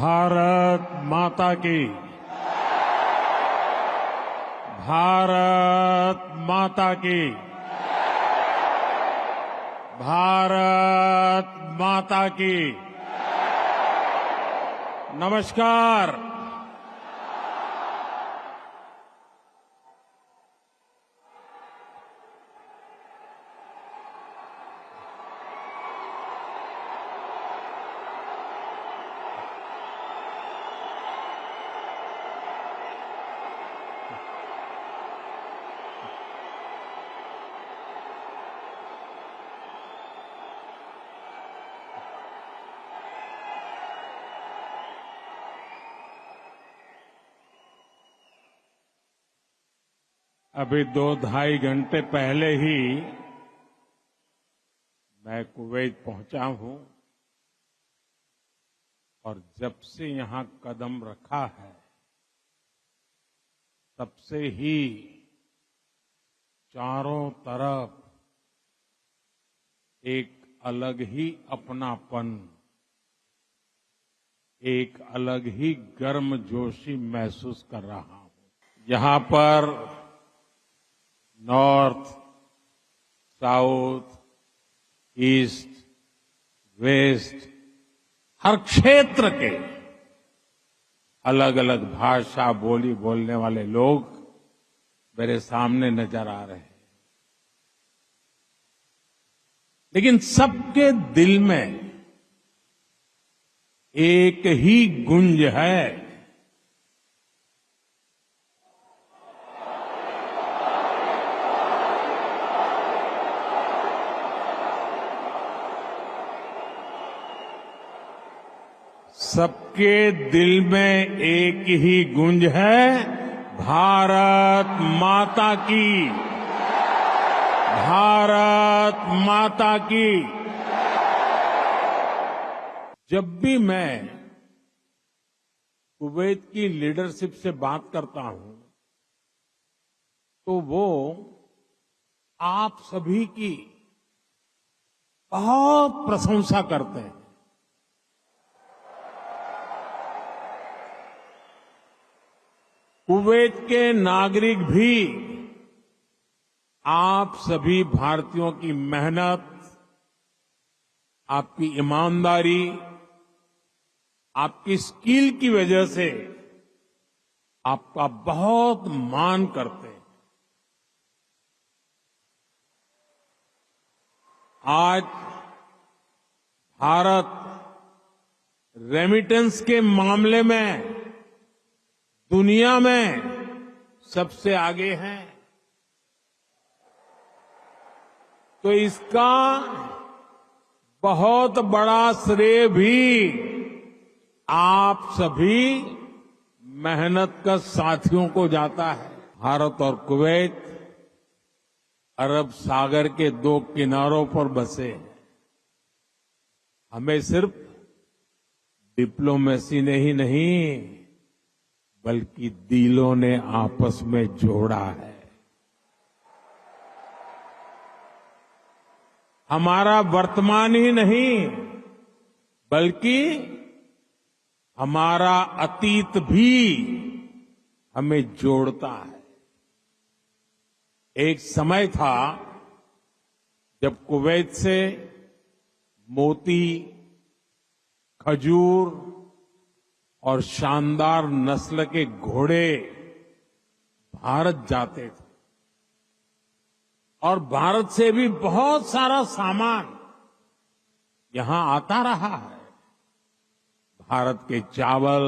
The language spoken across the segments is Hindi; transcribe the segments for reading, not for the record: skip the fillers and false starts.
भारत माता की। भारत माता की। भारत माता की। नमस्कार। अभी 2-2.5 घंटे पहले ही मैं कुवैत पहुंचा हूं और जब से यहां कदम रखा है तब से ही चारों तरफ एक अलग ही अपनापन, एक अलग ही गर्मजोशी महसूस कर रहा हूं। यहां पर नॉर्थ, साउथ, ईस्ट, वेस्ट, हर क्षेत्र के अलग अलग भाषा बोली बोलने वाले लोग मेरे सामने नजर आ रहे हैं, लेकिन सबके दिल में एक ही गुंज है। सबके दिल में एक ही गूंज है, भारत माता की। भारत माता की। जब भी मैं कुवैत की लीडरशिप से बात करता हूं तो वो आप सभी की बहुत प्रशंसा करते हैं। कुवैत के नागरिक भी आप सभी भारतीयों की मेहनत, आपकी ईमानदारी, आपकी स्किल की वजह से आपका बहुत मान करते हैं। आज भारत रेमिटेंस के मामले में दुनिया में सबसे आगे है, तो इसका बहुत बड़ा श्रेय भी आप सभी मेहनतकश साथियों को जाता है। भारत और कुवैत अरब सागर के 2 किनारों पर बसे हैं। हमें सिर्फ डिप्लोमेसी ने ही नहीं बल्कि दिलों ने आपस में जोड़ा है। हमारा वर्तमान ही नहीं बल्कि हमारा अतीत भी हमें जोड़ता है। एक समय था जब कुवैत से मोती, खजूर और शानदार नस्ल के घोड़े भारत जाते थे और भारत से भी बहुत सारा सामान यहां आता रहा है। भारत के चावल,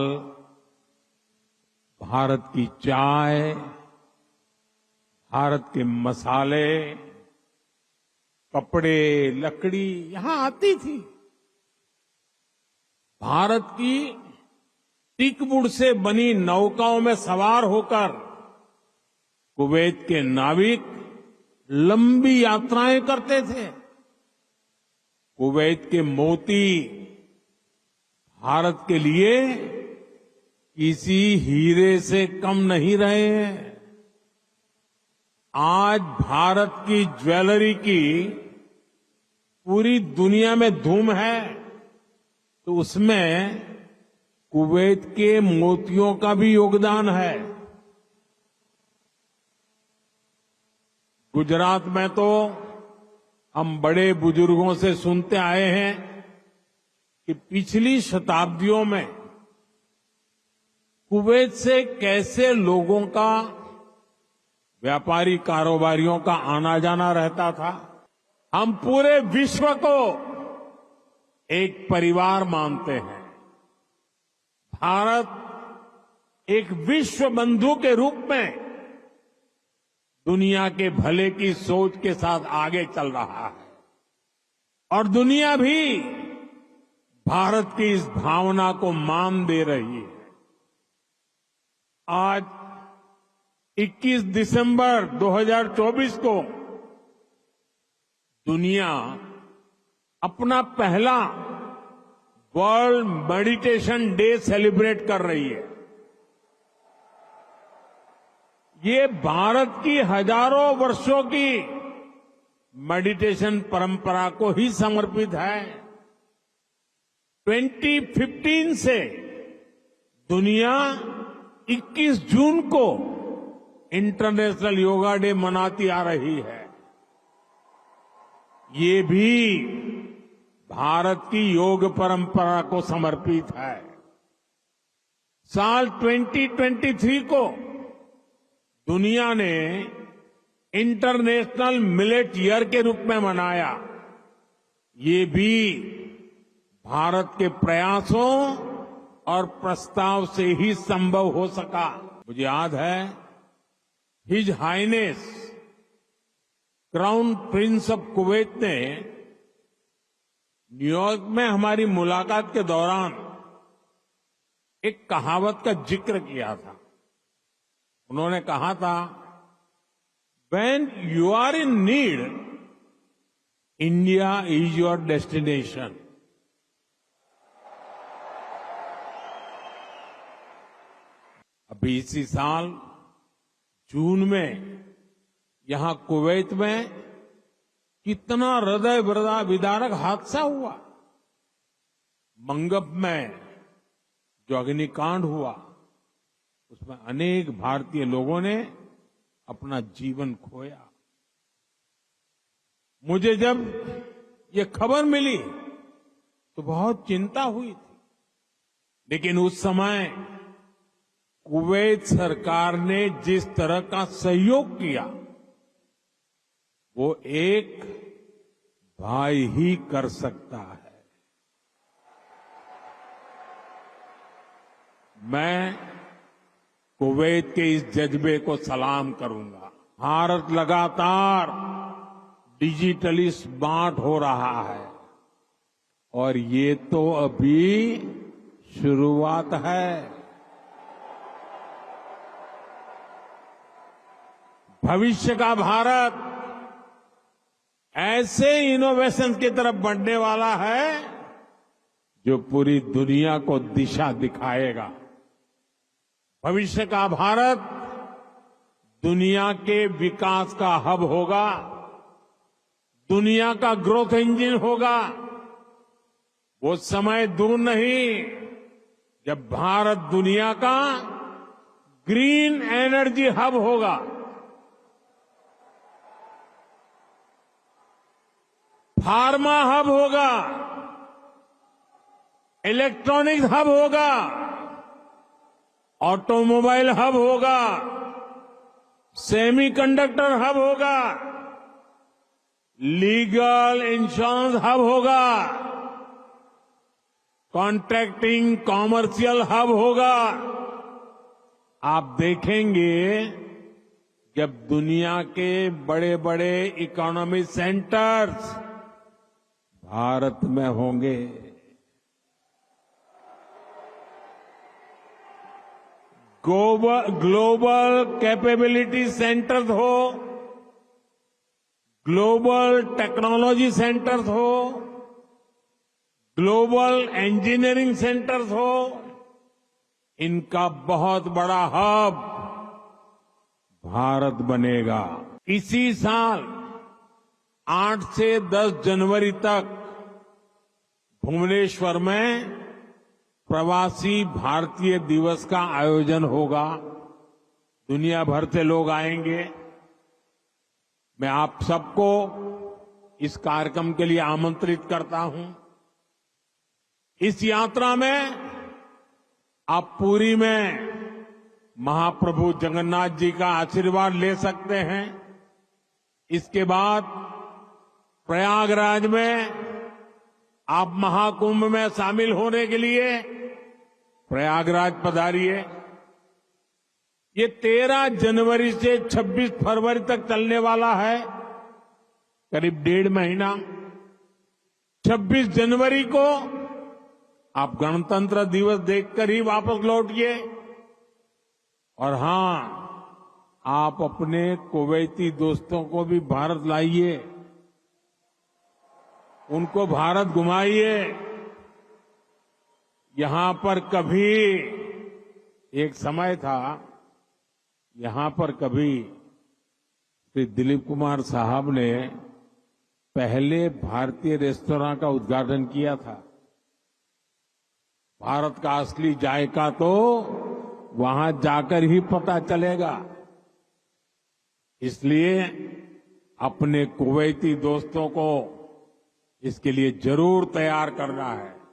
भारत की चाय, भारत के मसाले, कपड़े, लकड़ी यहां आती थी। भारत की टीकवुड से बनी नौकाओं में सवार होकर कुवैत के नाविक लंबी यात्राएं करते थे। कुवैत के मोती भारत के लिए किसी हीरे से कम नहीं रहे हैं। आज भारत की ज्वेलरी की पूरी दुनिया में धूम है, तो उसमें कुवैत के मोतियों का भी योगदान है। गुजरात में तो हम बड़े बुजुर्गों से सुनते आए हैं कि पिछली शताब्दियों में कुवैत से कैसे लोगों का, व्यापारी कारोबारियों का आना जाना रहता था। हम पूरे विश्व को एक परिवार मानते हैं। भारत एक विश्व बंधु के रूप में दुनिया के भले की सोच के साथ आगे चल रहा है और दुनिया भी भारत की इस भावना को मान दे रही है। आज 21 दिसंबर 2024 को दुनिया अपना पहला वर्ल्ड मेडिटेशन डे सेलिब्रेट कर रही है। ये भारत की हजारों वर्षों की मेडिटेशन परंपरा को ही समर्पित है। 2015 से दुनिया 21 जून को इंटरनेशनल योगा डे मनाती आ रही है। ये भी भारत की योग परंपरा को समर्पित है। साल 2023 को दुनिया ने इंटरनेशनल मिलेट ईयर के रूप में मनाया। ये भी भारत के प्रयासों और प्रस्ताव से ही संभव हो सका। मुझे याद है his highness crown prince of Kuwait ने न्यूयॉर्क में हमारी मुलाकात के दौरान एक कहावत का जिक्र किया था। उन्होंने कहा था, "When you are in need, India is your destination." अभी इसी साल जून में यहां कुवैत में कितना हृदय विदारक हादसा हुआ। मंगब में जो अग्निकांड हुआ उसमें अनेक भारतीय लोगों ने अपना जीवन खोया। मुझे जब ये खबर मिली तो बहुत चिंता हुई थी, लेकिन उस समय कुवैत सरकार ने जिस तरह का सहयोग किया वो एक भाई ही कर सकता है। मैं कुवैत के इस जज्बे को सलाम करूंगा। भारत लगातार डिजिटली स्मार्ट हो रहा है और ये तो अभी शुरुआत है। भविष्य का भारत ऐसे इनोवेशन की तरफ बढ़ने वाला है जो पूरी दुनिया को दिशा दिखाएगा। भविष्य का भारत दुनिया के विकास का हब होगा, दुनिया का ग्रोथ इंजन होगा। वो समय दूर नहीं जब भारत दुनिया का ग्रीन एनर्जी हब होगा। फार्मा हब होगा, इलेक्ट्रॉनिक्स हब होगा, ऑटोमोबाइल हब होगा, सेमीकंडक्टर हब होगा, लीगल इंश्योरेंस हब होगा, कॉन्ट्रैक्टिंग कॉमर्शियल हब होगा। आप देखेंगे जब दुनिया के बड़े बड़े इकोनॉमिक सेंटर्स भारत में होंगे। ग्लोबल कैपेबिलिटी सेंटर्स हो, ग्लोबल टेक्नोलॉजी सेंटर्स हो, ग्लोबल इंजीनियरिंग सेंटर्स हो, इनका बहुत बड़ा हब भारत बनेगा। इसी साल 8 से 10 जनवरी तक भुवनेश्वर में प्रवासी भारतीय दिवस का आयोजन होगा। दुनिया भर से लोग आएंगे। मैं आप सबको इस कार्यक्रम के लिए आमंत्रित करता हूं। इस यात्रा में आप पुरी में महाप्रभु जगन्नाथ जी का आशीर्वाद ले सकते हैं। इसके बाद प्रयागराज में आप महाकुंभ में शामिल होने के लिए प्रयागराज पधारिए। ये 13 जनवरी से 26 फरवरी तक चलने वाला है, करीब 1.5 महीना। 26 जनवरी को आप गणतंत्र दिवस देखकर ही वापस लौटिए। और हां, आप अपने कुवैती दोस्तों को भी भारत लाइए, उनको भारत घुमाइए। यहां पर कभी एक समय था, यहां पर कभी श्री दिलीप कुमार साहब ने पहले भारतीय रेस्तरां का उद्घाटन किया था। भारत का असली जायका तो वहां जाकर ही पता चलेगा। इसलिए अपने कुवैती दोस्तों को इसके लिए जरूर तैयार करना है।